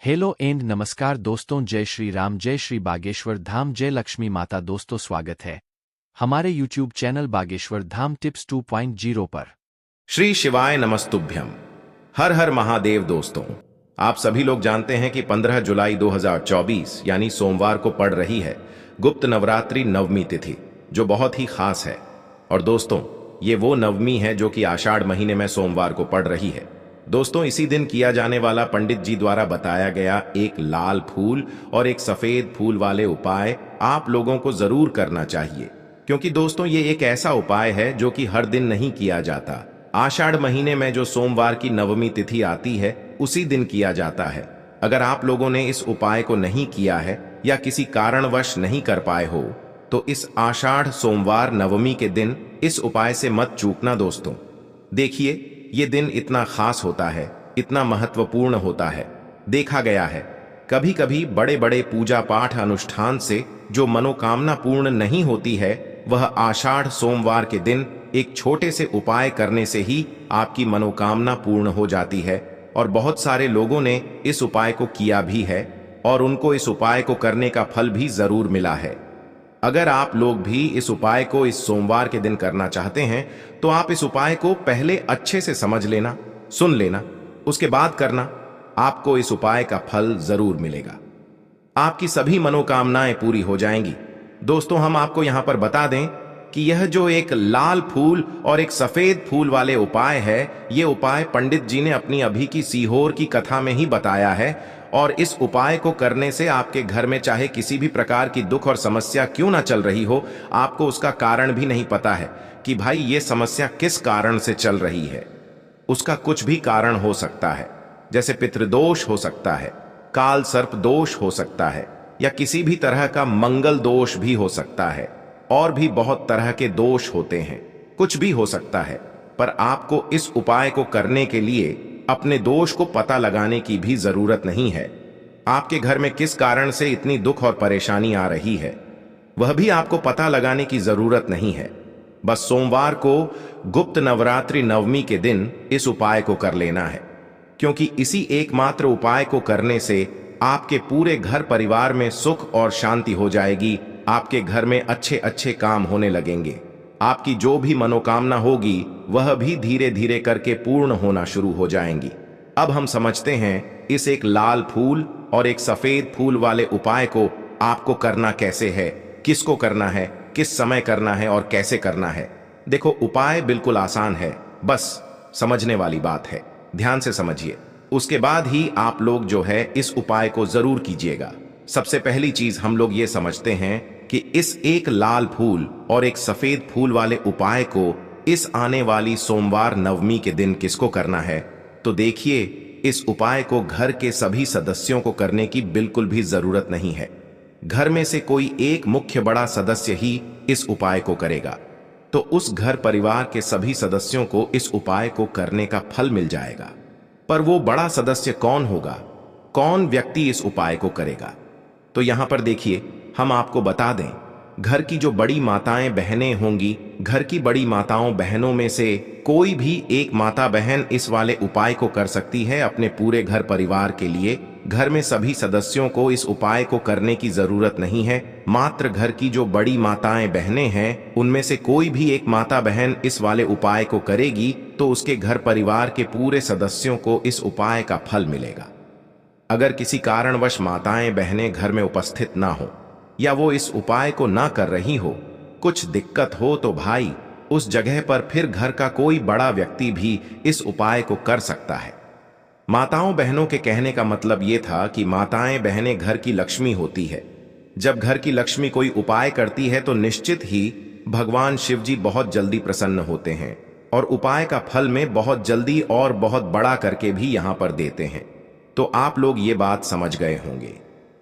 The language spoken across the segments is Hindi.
हेलो एंड नमस्कार दोस्तों, जय श्री राम, जय श्री बागेश्वर धाम, जय लक्ष्मी माता। दोस्तों स्वागत है हमारे YouTube channel Bageshwar Dham tips 2.0 पर। श्री शिवाय नमस्तुभ्यम। हर हर महादेव। दोस्तों, आप सभी लोग जानते हैं कि 15 जुलाई 2024 यानी सोमवार को पड़ रही है गुप्त नवरात्रि नवमी तिथि, जो बहुत ही खास है। और दोस्तों, ये वो नवमी है जो कि आषाढ़ महीने में सोमवार को पड़ रही है। दोस्तों, इसी दिन किया जाने वाला पंडित जी द्वारा बताया गया एक लाल फूल और एक सफेद फूल वाले उपाय आप लोगों को जरूर करना चाहिए, क्योंकि दोस्तों ये एक ऐसा उपाय है जो कि हर दिन नहीं किया जाता। आषाढ़ महीने में जो सोमवार की नवमी तिथि आती है उसी दिन किया जाता है। अगर आप लोगों ने इस उपाय को नहीं किया है या किसी कारणवश नहीं कर पाए हो तो इस आषाढ़ सोमवार नवमी के दिन इस उपाय से मत चूकना। दोस्तों देखिए, ये दिन इतना खास होता है, इतना महत्वपूर्ण होता है। देखा गया है कभी कभी बड़े बड़े पूजा पाठ अनुष्ठान से जो मनोकामना पूर्ण नहीं होती है, वह आषाढ़ सोमवार के दिन एक छोटे से उपाय करने से ही आपकी मनोकामना पूर्ण हो जाती है। और बहुत सारे लोगों ने इस उपाय को किया भी है और उनको इस उपाय को करने का फल भी जरूर मिला है। अगर आप लोग भी इस उपाय को इस सोमवार के दिन करना चाहते हैं तो आप इस उपाय को पहले अच्छे से समझ लेना, सुन लेना, उसके बाद करना। आपको इस उपाय का फल जरूर मिलेगा, आपकी सभी मनोकामनाएं पूरी हो जाएंगी। दोस्तों, हम आपको यहां पर बता दें कि यह जो एक लाल फूल और एक सफेद फूल वाले उपाय है, ये उपाय पंडित जी ने अपनी अभी की सीहोर की कथा में ही बताया है। और इस उपाय को करने से आपके घर में चाहे किसी भी प्रकार की दुख और समस्या क्यों ना चल रही हो, आपको उसका कारण भी नहीं पता है कि भाई ये समस्या किस कारण से चल रही है। उसका कुछ भी कारण हो सकता है, जैसे पितृदोष हो सकता है, काल सर्प दोष हो सकता है, या किसी भी तरह का मंगल दोष भी हो सकता है। और भी बहुत तरह के दोष होते हैं, कुछ भी हो सकता है। पर आपको इस उपाय को करने के लिए अपने दोष को पता लगाने की भी जरूरत नहीं है। आपके घर में किस कारण से इतनी दुख और परेशानी आ रही है, वह भी आपको पता लगाने की जरूरत नहीं है। बस सोमवार को गुप्त नवरात्रि नवमी के दिन इस उपाय को कर लेना है, क्योंकि इसी एकमात्र उपाय को करने से आपके पूरे घर परिवार में सुख और शांति हो जाएगी। आपके घर में अच्छे अच्छे काम होने लगेंगे। आपकी जो भी मनोकामना होगी वह भी धीरे धीरे करके पूर्ण होना शुरू हो जाएंगी। अब हम समझते हैं इस एक लाल फूल और एक सफेद फूल वाले उपाय को आपको करना कैसे है, किसको करना है, किस समय करना है और कैसे करना है। देखो, उपाय बिल्कुल आसान है, बस समझने वाली बात है। ध्यान से समझिए, उसके बाद ही आप लोग जो है इस उपाय को जरूर कीजिएगा। सबसे पहली चीज हम लोग ये समझते हैं कि इस एक लाल फूल और एक सफेद फूल वाले उपाय को इस आने वाली सोमवार नवमी के दिन किसको करना है। तो देखिए, इस उपाय को घर के सभी सदस्यों को करने की बिल्कुल भी जरूरत नहीं है। घर में से कोई एक मुख्य बड़ा सदस्य ही इस उपाय को करेगा, तो उस घर परिवार के सभी सदस्यों को इस उपाय को करने का फल मिल जाएगा। पर वो बड़ा सदस्य कौन होगा, कौन व्यक्ति इस उपाय को करेगा? तो यहां पर देखिए, हम आपको बता दें, घर की जो बड़ी माताएं बहनें होंगी, घर की बड़ी माताओं बहनों में से कोई भी एक माता बहन इस वाले उपाय को कर सकती है अपने पूरे घर परिवार के लिए। घर में सभी सदस्यों को इस उपाय को करने की जरूरत नहीं है। मात्र घर की जो बड़ी माताएं बहनें हैं, उनमें से कोई भी एक माता बहन इस वाले उपाय को करेगी तो उसके घर परिवार के पूरे सदस्यों को इस उपाय का फल मिलेगा। अगर किसी कारणवश माताएं बहनें घर में उपस्थित ना हो या वो इस उपाय को ना कर रही हो, कुछ दिक्कत हो, तो भाई उस जगह पर फिर घर का कोई बड़ा व्यक्ति भी इस उपाय को कर सकता है। माताओं बहनों के कहने का मतलब ये था कि माताएं बहनें घर की लक्ष्मी होती है। जब घर की लक्ष्मी कोई उपाय करती है तो निश्चित ही भगवान शिव जी बहुत जल्दी प्रसन्न होते हैं और उपाय का फल में बहुत जल्दी और बहुत बड़ा करके भी यहां पर देते हैं। तो आप लोग ये बात समझ गए होंगे।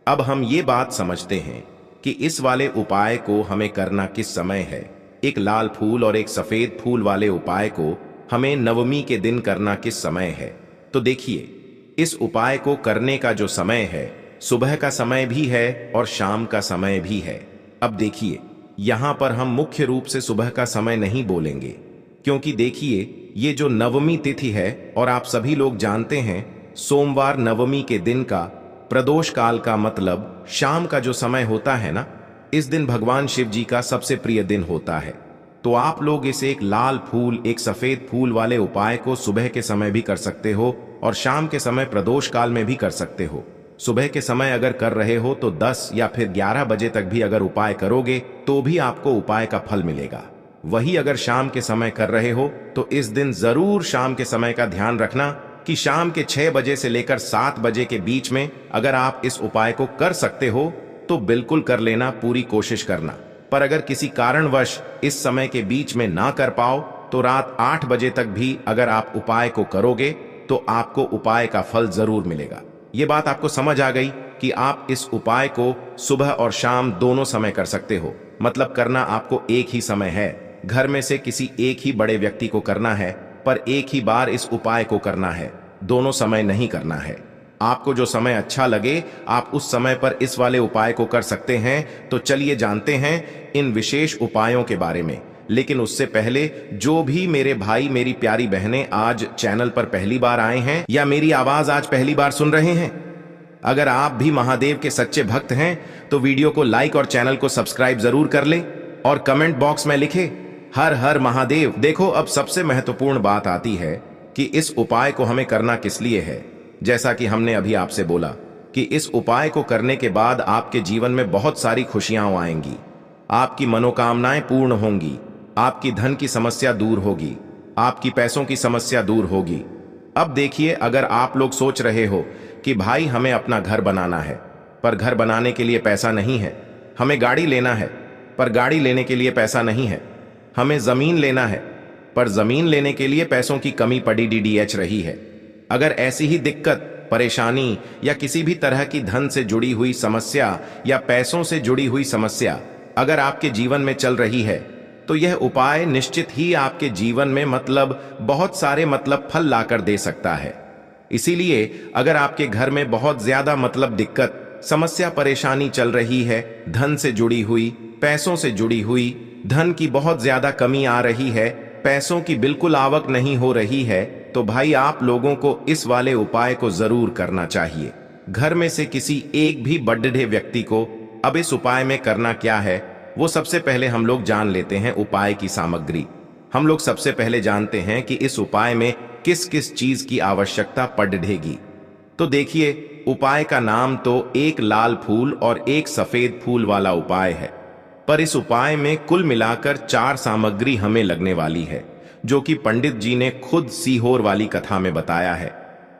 अब हम ये बात समझते हैं कि इस वाले उपाय को हमें करना किस समय है। एक लाल फूल और एक सफेद फूल वाले उपाय को हमें नवमी के दिन करना किस समय है। तो देखिए, इस उपाय को करने का जो समय है, सुबह का समय भी है और शाम का समय भी है। अब देखिए, यहां पर हम मुख्य रूप से सुबह का समय नहीं बोलेंगे, क्योंकि देखिए ये जो नवमी तिथि है और आप सभी लोग जानते हैं सोमवार नवमी के दिन का प्रदोष काल का मतलब शाम का जो समय होता है ना, इस दिन भगवान शिव जी का सबसे प्रिय दिन होता है। तो आप लोग इस एक लाल फूल, एक सफेद फूल वाले उपाय को सुबह के समय भी कर सकते हो और शाम के समय प्रदोष काल में भी कर सकते हो। सुबह के समय अगर कर रहे हो तो 10 या फिर 11 बजे तक भी अगर उपाय करोगे तो भी आपको उपाय का फल मिलेगा। वही अगर शाम के समय कर रहे हो तो इस दिन जरूर शाम के समय का ध्यान रखना कि शाम के 6 बजे से लेकर 7 बजे के बीच में अगर आप इस उपाय को कर सकते हो तो बिल्कुल कर लेना, पूरी कोशिश करना। पर अगर किसी कारणवश इस समय के बीच में ना कर पाओ तो रात 8 बजे तक भी अगर आप उपाय को करोगे तो आपको उपाय का फल जरूर मिलेगा। ये बात आपको समझ आ गई कि आप इस उपाय को सुबह और शाम दोनों समय कर सकते हो। मतलब करना आपको एक ही समय है, घर में से किसी एक ही बड़े व्यक्ति को करना है, पर एक ही बार इस उपाय को करना है, दोनों समय नहीं करना है। आपको जो समय अच्छा लगे आप उस समय पर इस वाले उपाय को कर सकते हैं। तो चलिए जानते हैं इन विशेष उपायों के बारे में। लेकिन उससे पहले जो भी मेरे भाई मेरी प्यारी बहनें आज चैनल पर पहली बार आए हैं या मेरी आवाज आज पहली बार सुन रहे हैं, अगर आप भी महादेव के सच्चे भक्त हैं तो वीडियो को लाइक और चैनल को सब्सक्राइब जरूर कर लें और कमेंट बॉक्स में लिखें हर हर महादेव। देखो, अब सबसे महत्वपूर्ण बात आती है कि इस उपाय को हमें करना किस लिए है। जैसा कि हमने अभी आपसे बोला कि इस उपाय को करने के बाद आपके जीवन में बहुत सारी खुशियां आएंगी, आपकी मनोकामनाएं पूर्ण होंगी, आपकी धन की समस्या दूर होगी, आपकी पैसों की समस्या दूर होगी। अब देखिए, अगर आप लोग सोच रहे हो कि भाई हमें अपना घर बनाना है पर घर बनाने के लिए पैसा नहीं है, हमें गाड़ी लेना है पर गाड़ी लेने के लिए पैसा नहीं है, हमें जमीन लेना है पर जमीन लेने के लिए पैसों की कमी पड़ी डीडीएच रही है। अगर ऐसी ही दिक्कत, परेशानी या किसी भी तरह की धन से जुड़ी हुई समस्या या पैसों से जुड़ी हुई समस्या अगर आपके जीवन में चल रही है तो यह उपाय निश्चित ही आपके जीवन में बहुत सारे फल लाकर दे सकता है। इसीलिए अगर आपके घर में बहुत ज्यादा दिक्कत, समस्या, परेशानी चल रही है, धन से जुड़ी हुई, पैसों से जुड़ी हुई, धन की बहुत ज्यादा कमी आ रही है, पैसों की बिल्कुल आवक नहीं हो रही है, तो भाई आप लोगों को इस वाले उपाय को जरूर करना चाहिए। घर में से किसी एक भी बड्ढे व्यक्ति को अब इस उपाय में करना क्या है वो सबसे पहले हम लोग जान लेते हैं उपाय की सामग्री। हम लोग सबसे पहले जानते हैं कि इस उपाय में किस किस चीज की आवश्यकता पड़ेगी। तो देखिए, उपाय का नाम तो एक लाल फूल और एक सफेद फूल वाला उपाय है, पर इस उपाय में कुल मिलाकर 4 सामग्री हमें लगने वाली है, जो कि पंडित जी ने खुद सीहोर वाली कथा में बताया है।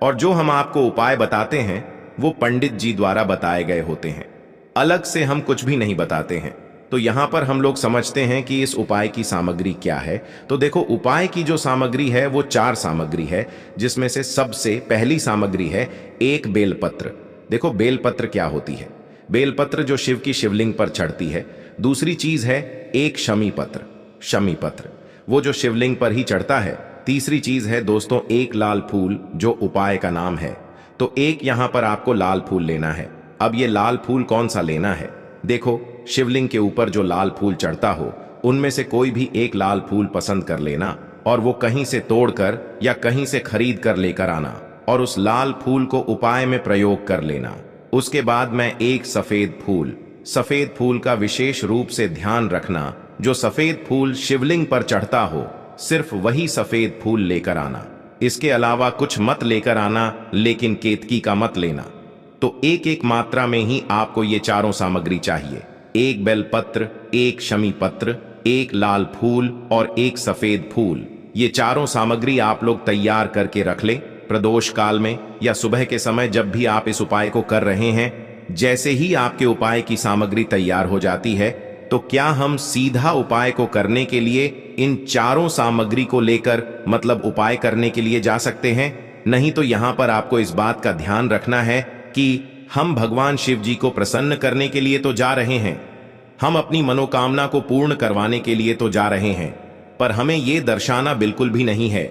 और जो हम आपको उपाय बताते हैं वो पंडित जी द्वारा बताए गए होते हैं, अलग से हम कुछ भी नहीं बताते हैं। तो यहां पर हम लोग समझते हैं कि इस उपाय की सामग्री क्या है। तो देखो, उपाय की जो सामग्री है वो 4 सामग्री है, जिसमें से सबसे पहली सामग्री है एक बेलपत्र। देखो, बेलपत्र क्या होती है? बेलपत्र जो शिव की शिवलिंग पर चढ़ती है। दूसरी चीज है एक शमी पत्र, शमी पत्र, वो जो शिवलिंग पर ही चढ़ता है। तीसरी चीज है दोस्तों एक लाल फूल, जो उपाय का नाम है। तो एक यहां पर आपको लाल फूल लेना है। अब ये लाल फूल कौन सा लेना है? देखो, शिवलिंग के ऊपर जो लाल फूल चढ़ता हो उनमें से कोई भी एक लाल फूल पसंद कर लेना और वो कहीं से तोड़कर या कहीं से खरीद कर लेकर आना और उस लाल फूल को उपाय में प्रयोग कर लेना। उसके बाद में एक सफेद फूल का विशेष रूप से ध्यान रखना। जो सफेद फूल शिवलिंग पर चढ़ता हो सिर्फ वही सफेद फूल लेकर आना, इसके अलावा कुछ मत लेकर आना, लेकिन केतकी का मत लेना। तो एक एक मात्रा में ही आपको ये चारों सामग्री चाहिए। एक बेलपत्र, एक शमी पत्र, एक लाल फूल और एक सफेद फूल। ये चारों सामग्री आप लोग तैयार करके रख ले प्रदोष काल में या सुबह के समय जब भी आप इस उपाय को कर रहे हैं। जैसे ही आपके उपाय की सामग्री तैयार हो जाती है तो क्या हम सीधा उपाय को करने के लिए इन चारों सामग्री को लेकर उपाय करने के लिए जा सकते हैं? नहीं, तो यहां पर आपको इस बात का ध्यान रखना है कि हम भगवान शिव जी को प्रसन्न करने के लिए तो जा रहे हैं, हम अपनी मनोकामना को पूर्ण करवाने के लिए तो जा रहे हैं, पर हमें यह दर्शाना बिल्कुल भी नहीं है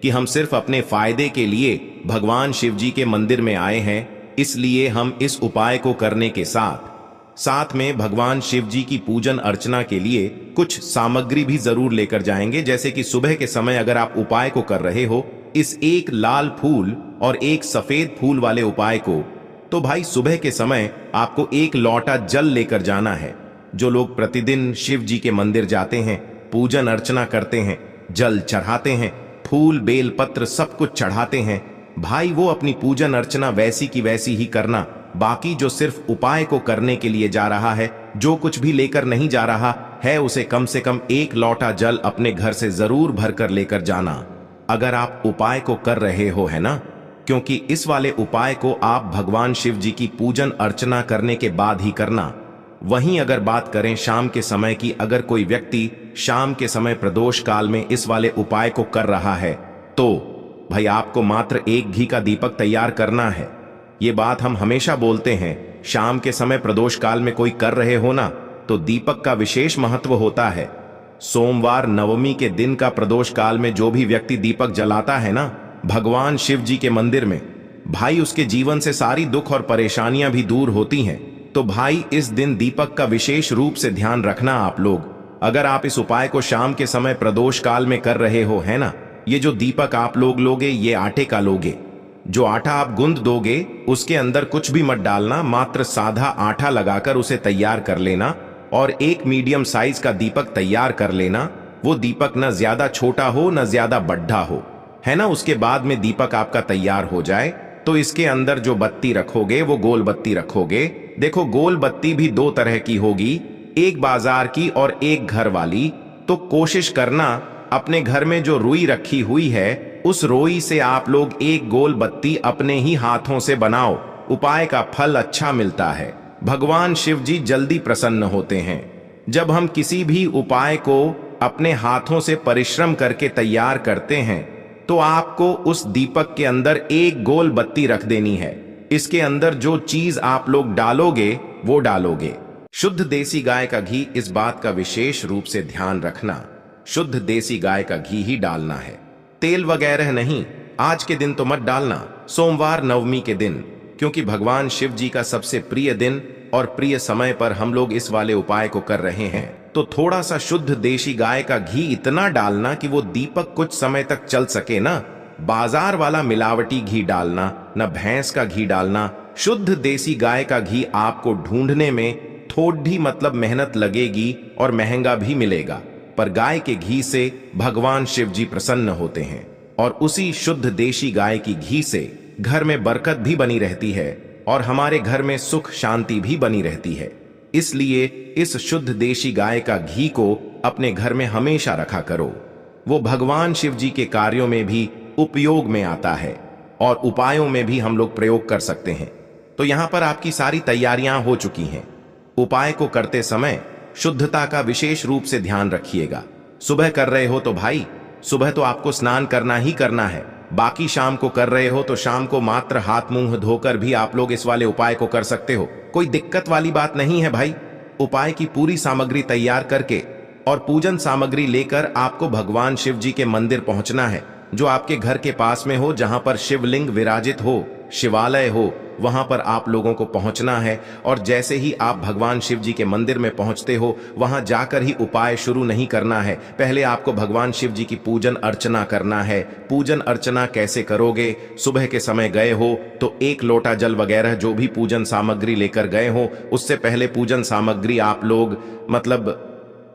कि हम सिर्फ अपने फायदे के लिए भगवान शिव जी के मंदिर में आए हैं। इसलिए हम इस उपाय को करने के साथ में भगवान शिव जी की पूजन अर्चना के लिए कुछ सामग्री भी जरूर लेकर जाएंगे। जैसे कि सुबह के समय अगर आप उपाय को कर रहे हो, इस एक लाल फूल और एक सफेद फूल वाले उपाय को तो भाई सुबह के समय आपको एक लौटा जल लेकर जाना है। जो लोग प्रतिदिन शिव जी के मंदिर जाते हैं, पूजन अर्चना करते हैं, जल चढ़ाते हैं, फूल बेल पत्र सब कुछ चढ़ाते हैं, भाई वो अपनी पूजन अर्चना वैसी की वैसी ही करना। बाकी जो सिर्फ उपाय को करने के लिए जा रहा है, जो कुछ भी लेकर नहीं जा रहा है, उसे कम से कम एक लौटा जल अपने घर से जरूर भरकर लेकर जाना। अगर आप उपाय को कर रहे हो, है ना, क्योंकि इस वाले उपाय को आप भगवान शिव जी की पूजन अर्चना करने के बाद ही करना। वहीं अगर बात करें शाम के समय की, अगर कोई व्यक्ति शाम के समय प्रदोष काल में इस वाले उपाय को कर रहा है, तो भाई आपको मात्र एक घी का दीपक तैयार करना है। ये बात हम हमेशा बोलते हैं, शाम के समय प्रदोष काल में कोई कर रहे हो ना, तो दीपक का विशेष महत्व होता है। सोमवार नवमी के दिन का प्रदोष काल में जो भी व्यक्ति दीपक जलाता है ना भगवान शिव जी के मंदिर में, भाई उसके जीवन से सारी दुख और परेशानियां भी दूर होती हैं। तो भाई इस दिन दीपक का विशेष रूप से ध्यान रखना आप लोग। अगर आप इस उपाय को शाम के समय प्रदोष काल में कर रहे हो, है ना, ये जो दीपक आप लोग लोगे ये आटे का लोगे। जो आटा आप गूंद दोगे उसके अंदर कुछ भी मत डालना, मात्र सादा आटा लगाकर उसे तैयार कर लेना और एक मीडियम साइज का दीपक तैयार कर लेना। वो दीपक न ज्यादा छोटा हो न ज्यादा बड़ा हो, है ना। उसके बाद में दीपक आपका तैयार हो जाए तो इसके अंदर जो बत्ती रखोगे वो गोल बत्ती रखोगे। देखो गोल बत्ती भी दो तरह की होगी, एक बाजार की और एक घर वाली। तो कोशिश करना अपने घर में जो रुई रखी हुई है उस रुई से आप लोग एक गोल बत्ती अपने ही हाथों से बनाओ। उपाय का फल अच्छा मिलता है, भगवान शिव जी जल्दी प्रसन्न होते हैं। जब हम किसी भी उपाय को अपने हाथों से परिश्रम करके तैयार करते हैं तो आपको उस दीपक के अंदर एक गोल बत्ती रख देनी है। इसके अंदर जो चीज आप लोग डालोगे वो डालोगे। शुद्ध देसी गाय का घी, इस बात का विशेष रूप से ध्यान रखना, शुद्ध देसी गाय का घी ही डालना है, तेल वगैरह नहीं। आज के दिन तो मत डालना, सोमवार नवमी के दिन, क्योंकि भगवान शिव जी का सबसे प्रिय दिन और प्रिय समय पर हम लोग इस वाले उपाय को कर रहे हैं। तो थोड़ा सा शुद्ध देशी गाय का घी इतना डालना कि वो दीपक कुछ समय तक चल सके ना। बाजार वाला मिलावटी घी डालना, न भैंस का घी डालना। शुद्ध देसी गाय का घी आपको ढूंढने में थोड़ी मतलब मेहनत लगेगी और महंगा भी मिलेगा, पर गाय के घी से भगवान शिव जी प्रसन्न होते हैं और उसी शुद्ध देशी गाय की घी से घर में बरकत भी बनी रहती है और हमारे घर में सुख शांति भी बनी रहती है। इसलिए इस शुद्ध देशी गाय का घी को अपने घर में हमेशा रखा करो। वो भगवान शिव जी के कार्यों में भी उपयोग में आता है और उपायों में भी हम लोग प्रयोग कर सकते हैं। तो यहां पर आपकी सारी तैयारियां हो चुकी हैं। उपाय को करते समय शुद्धता का विशेष रूप से ध्यान रखिएगा। सुबह कर रहे हो तो भाई सुबह तो आपको स्नान करना ही करना है। बाकी शाम को कर रहे हो तो शाम को मात्र हाथ मुंह धोकर भी आप लोग इस वाले उपाय को कर सकते हो। कोई दिक्कत वाली बात नहीं है भाई। उपाय की पूरी सामग्री तैयार करके और पूजन सामग्री लेकर आपको भगवान शिव जी के मंदिर पहुंचना है, जो आपके घर के पास में हो, जहां पर शिवलिंग विराजित हो, शिवालय हो, वहां पर आप लोगों को पहुंचना है। और जैसे ही आप भगवान शिव जी के मंदिर में पहुंचते हो, वहां जाकर ही उपाय शुरू नहीं करना है। पहले आपको भगवान शिव जी की पूजन अर्चना करना है। पूजन अर्चना कैसे करोगे? सुबह के समय गए हो तो एक लोटा जल वगैरह जो भी पूजन सामग्री लेकर गए हो, उससे पहले पूजन सामग्री आप लोग मतलब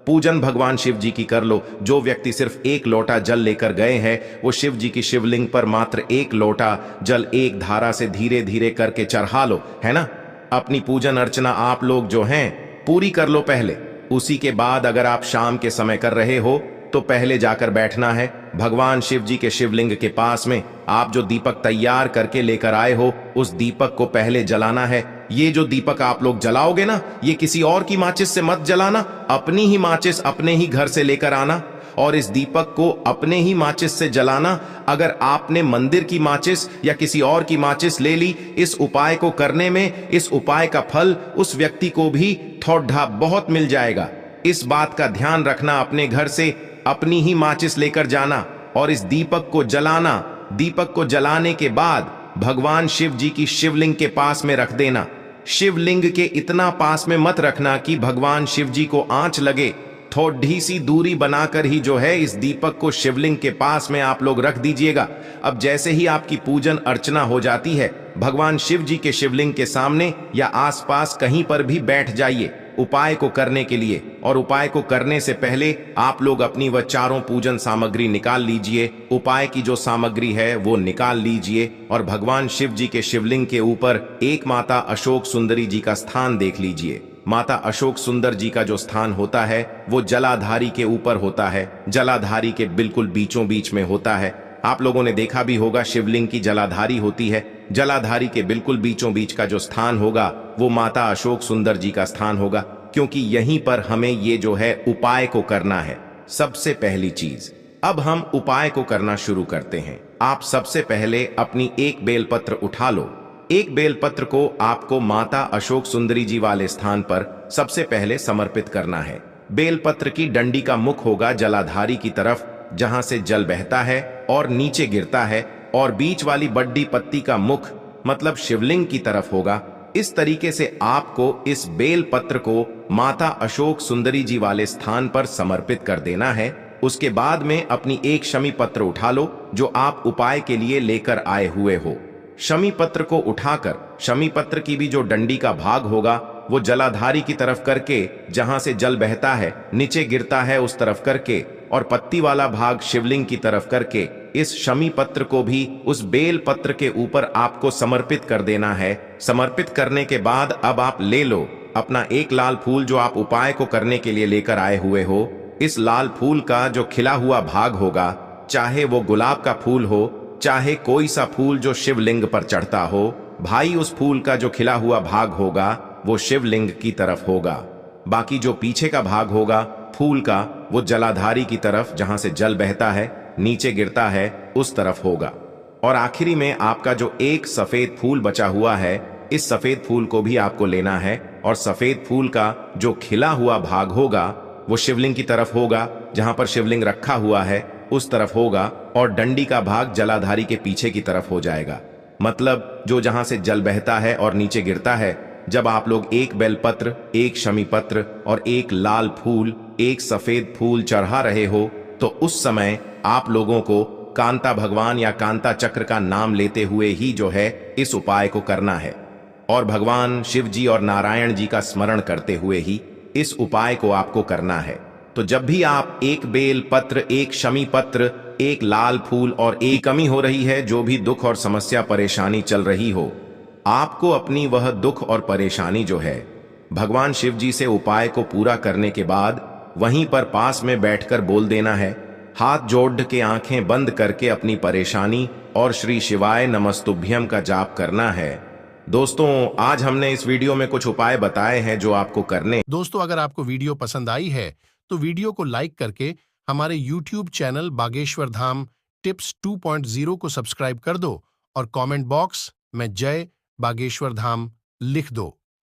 पूजन भगवान शिव जी की कर लो। जो व्यक्ति सिर्फ एक लोटा जल लेकर गए हैं वो शिव जी की शिवलिंग पर मात्र एक लोटा जल एक धारा से धीरे धीरे करके चढ़ा लो, है ना। अपनी पूजन अर्चना आप लोग जो हैं पूरी कर लो पहले। उसी के बाद अगर आप शाम के समय कर रहे हो तो पहले जाकर बैठना है भगवान शिव जी के शिवलिंग के पास में। आप जो दीपक तैयार करके लेकर आए हो उस दीपक को पहले जलाना है। ये जो दीपक आप लोग जलाओगे ना, ये किसी और की माचिस से मत जलाना, अपनी ही माचिस अपने ही घर से लेकर आना और इस दीपक को अपने ही माचिस से जलाना। अगर आपने मंदिर की माचिस या किसी और की माचिस ले ली, इस उपाय को करने में इस उपाय का फल उस व्यक्ति को भी थोड़ा बहुत मिल जाएगा। इस बात का ध्यान रखना, अपने घर से अपनी ही माचिस लेकर जाना और इस दीपक को जलाना। दीपक को जलाने के बाद भगवान शिव जी की शिवलिंग के पास में रख देना। शिवलिंग के इतना पास में मत रखना कि भगवान शिव जी को आंच लगे। थोड़ी सी दूरी बनाकर ही जो है इस दीपक को शिवलिंग के पास में आप लोग रख दीजिएगा। अब जैसे ही आपकी पूजन अर्चना हो जाती है भगवान शिव जी के शिवलिंग के सामने या आसपास कहीं पर भी बैठ जाइए उपाय को करने के लिए। और उपाय को करने से पहले आप लोग अपनी वह चारों पूजन सामग्री निकाल लीजिए। उपाय की जो सामग्री है वो निकाल लीजिए और भगवान शिव जी के शिवलिंग के ऊपर एक माता अशोक सुंदरी जी का स्थान देख लीजिए। माता अशोक सुंदर जी का जो स्थान होता है वो जलाधारी के ऊपर होता है, जलाधारी के बिल्कुल बीचों बीच में होता है। आप लोगों ने देखा भी होगा शिवलिंग की जलाधारी होती है। जलाधारी के बिल्कुल बीचों बीच का जो स्थान होगा वो माता अशोक सुंदर जी का स्थान होगा, क्योंकि यहीं पर हमें ये जो है उपाय को करना है। सबसे पहली चीज, अब हम उपाय को करना शुरू करते हैं। आप सबसे पहले अपनी एक बेलपत्र उठा लो। एक बेलपत्र को आपको माता अशोक सुंदरी जी वाले स्थान पर सबसे पहले समर्पित करना है। बेलपत्र की डंडी का मुख होगा जलाधारी की तरफ, जहां से जल बहता है और नीचे गिरता है, और बीच वाली बड्डी पत्ती का मुख मतलब शिवलिंग की तरफ होगा। इस तरीके से आपको इस बेल पत्र को माता अशोक सुंदरी जी वाले स्थान पर समर्पित कर देना है। उसके बाद में अपनी एक शमी पत्र उठा लो जो आप उपाय के लिए लेकर आए हुए हो। शमी पत्र को उठाकर शमी पत्र की भी जो डंडी का भाग होगा वो जलाधारी की तरफ करके, जहां से जल बहता है नीचे गिरता है उस तरफ करके, और पत्ती वाला भाग शिवलिंग की तरफ करके इस शमी पत्र को भी उस बेल पत्र के ऊपर आपको समर्पित कर देना है। समर्पित करने के बाद अब आप ले लो अपना एक लाल फूल जो आप उपाय को करने के लिए लेकर आए हुए हो। इस लाल फूल का जो खिला हुआ भाग होगा, चाहे वो गुलाब का फूल हो, चाहे कोई सा फूल जो शिवलिंग पर चढ़ता हो, भाई उस फूल का जो खिला हुआ भाग होगा वो शिवलिंग की तरफ होगा। बाकी जो पीछे का भाग होगा फूल का वो जलाधारी की तरफ, जहां से जल बहता है नीचे गिरता है उस तरफ होगा। और आखिरी में आपका जो एक सफेद फूल बचा हुआ है, इस सफेद फूल को भी आपको लेना है और सफेद फूल का जो खिला हुआ भाग होगा वो शिवलिंग की तरफ होगा, जहां पर शिवलिंग रखा हुआ है उस तरफ होगा, और डंडी का भाग जलाधारी के पीछे की तरफ हो जाएगा। मतलब जो जहां से जल बहता है और नीचे गिरता है। जब आप लोग एक बेलपत्र, एक शमी पत्र और एक लाल फूल, एक सफेद फूल चढ़ा रहे हो, तो उस समय आप लोगों को कांता भगवान या कांता चक्र का नाम लेते हुए ही जो है इस उपाय को करना है, और भगवान शिव जी और नारायण जी का स्मरण करते हुए ही इस उपाय को आपको करना है। तो जब भी आप एक बेल पत्र, एक शमी पत्र, एक लाल फूल और एक कमी हो रही है, जो भी दुख और समस्या परेशानी चल रही हो, आपको अपनी वह दुख और परेशानी जो है भगवान शिव जी से उपाय को पूरा करने के बाद वहीं पर पास में बैठकर बोल देना है। हाथ जोड़ के आंखें बंद करके अपनी परेशानी और श्री शिवाय नमस्तुभ्यम का जाप करना है। दोस्तों, आज हमने इस वीडियो में कुछ उपाय बताए हैं जो आपको करने। दोस्तों, अगर आपको वीडियो पसंद आई है तो वीडियो को लाइक करके हमारे YouTube channel Bageshwar Dham tips 2.0 को सब्सक्राइब कर दो और कमेंट बॉक्स में जय बागेश्वर धाम लिख दो।